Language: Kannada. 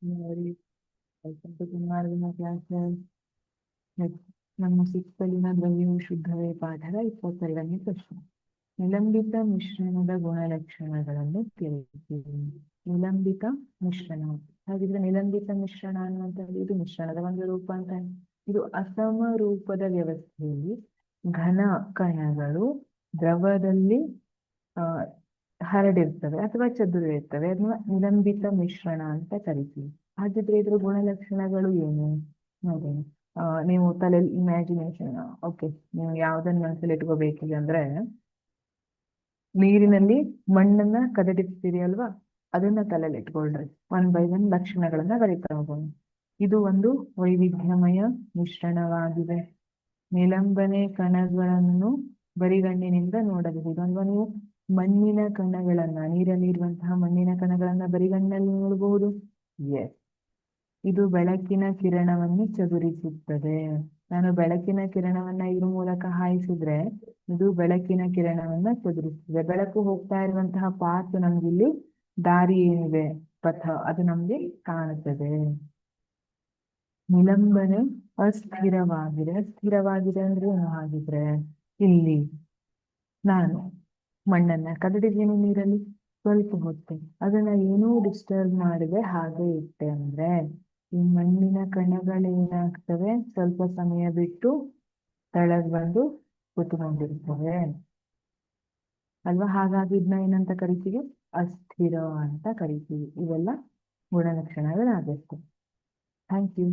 ನೋಡಿ, ಸ್ವಲ್ಪ ಸುಮಾರಿನ ಕ್ಲಾಸ್ ನಮ್ಮ ಸುತ್ತಲಿನ ದ್ರವ್ಯವು ಶುದ್ಧವೇ ಪಾಠದ 22ನೇ ಪ್ರಶ್ನೆ. ನಿಲಂಬಿತ ಮಿಶ್ರಣದ ಗುಣಲಕ್ಷಣಗಳನ್ನು ತಿಳಿಸಿ. ನಿಲಂಬಿತ ಮಿಶ್ರಣ ಹಾಗಿದ್ರೆ ನಿಲಂಬಿತ ಮಿಶ್ರಣ ಅನ್ನುವಂಥದ್ದು ಇದು ಮಿಶ್ರಣದ ಒಂದು ರೂಪ ಅಂತ. ಇದು ಅಸಮರೂಪದ ವ್ಯವಸ್ಥೆಯಲ್ಲಿ ಘನ ಕಣಗಳು ದ್ರವದಲ್ಲಿ ಹರಡಿರ್ತವೆ ಅಥವಾ ಚದುರಿರ್ತವೆ. ಅದನ್ನ ನಿಲಂಬಿತ ಮಿಶ್ರಣ ಅಂತ ಕರಿತೀವಿ. ಹಾಗಿದ್ರೆ ಇದ್ರ ಗುಣಲಕ್ಷಣಗಳು ಏನು ನೋಡೋಣ. ನೀವು ತಲೆಯಲ್ಲಿ ಇಮ್ಯಾಜಿನೇಷನ್, ಓಕೆ, ನೀವು ಯಾವ್ದನ್ನ ಮನಸ್ಸಲ್ಲಿ ಇಟ್ಕೋಬೇಕಿದೆ ಅಂದ್ರೆ, ನೀರಿನಲ್ಲಿ ಮಣ್ಣನ್ನ ಕದಡಿಸ್ತೀರಿ ಅಲ್ವಾ, ಅದನ್ನ ತಲೆಯಲ್ಲಿ ಇಟ್ಕೊಳ್ರಿ. 1 by 1 ಲಕ್ಷಣಗಳನ್ನ ಬರೀತಾ ಹೋಗೋಣ. ಇದು ಒಂದು ವೈವಿಧ್ಯಮಯ ಮಿಶ್ರಣವಾಗಿದೆ. ನಿಲಂಬನೆ ಕಣಗಳನ್ನು ಬರಿಗಣ್ಣಿನಿಂದ ನೋಡಬಹುದು ಅಲ್ವಾ. ನೀವು ಮಣ್ಣಿನ ಕಣಗಳನ್ನ, ನೀರಲ್ಲಿ ಇರುವಂತಹ ಮಣ್ಣಿನ ಕಣಗಳನ್ನ ಬರಿಗಣ್ಣಲ್ಲಿ ನೋಡಬಹುದು. ಎಸ್, ಇದು ಬೆಳಕಿನ ಕಿರಣವನ್ನು ಚದುರಿಸುತ್ತದೆ. ನಾನು ಬೆಳಕಿನ ಕಿರಣವನ್ನ ಇದ್ರ ಮೂಲಕ ಹಾಯಿಸಿದ್ರೆ ಇದು ಬೆಳಕಿನ ಕಿರಣವನ್ನ ಚದುರಿಸುತ್ತದೆ. ಬೆಳಕು ಹೋಗ್ತಾ ಇರುವಂತಹ ಪಾತ್ ನಮ್ಗಿಲ್ಲಿ ದಾರಿ ಏನಿದೆ, ಪಥ, ಅದು ನಮ್ಗೆ ಕಾಣುತ್ತದೆ. ನಿಲಂಬನೆ ಅಸ್ಥಿರವಾಗಿದೆ. ಸ್ಥಿರವಾಗಿದೆ ಅಂದ್ರೆ ಏನು? ಹಾಗಿದ್ರೆ ಇಲ್ಲಿ ನಾನು ಮಣ್ಣನ್ನ ಕದಡಿದ್ದೀನಿ ನೀರಲ್ಲಿ ಸ್ವಲ್ಪ ಹೊತ್ತು, ಅದನ್ನ ಏನೂ ಡಿಸ್ಟರ್ಬ್ ಮಾಡಿದೆ ಹಾಗೆ ಇಟ್ಟೆ ಅಂದ್ರೆ ಈ ಮಣ್ಣಿನ ಕಣಗಳೇನಾಗ್ತವೆ, ಸ್ವಲ್ಪ ಸಮಯ ಬಿಟ್ಟು ತೆಳಗ್ ಬಂದು ಕೂತ್ಕೊಂಡಿರ್ತವೆ ಅಲ್ವಾ. ಹಾಗಾಗಿ ಇದನ್ನ ಏನಂತ ಕರಿತೀವಿ? ಅಸ್ಥಿರ ಅಂತ ಕರಿತೀವಿ. ಇವೆಲ್ಲ ಗುಣಲಕ್ಷಣಗಳಾಗಬೇಕು. Thank you.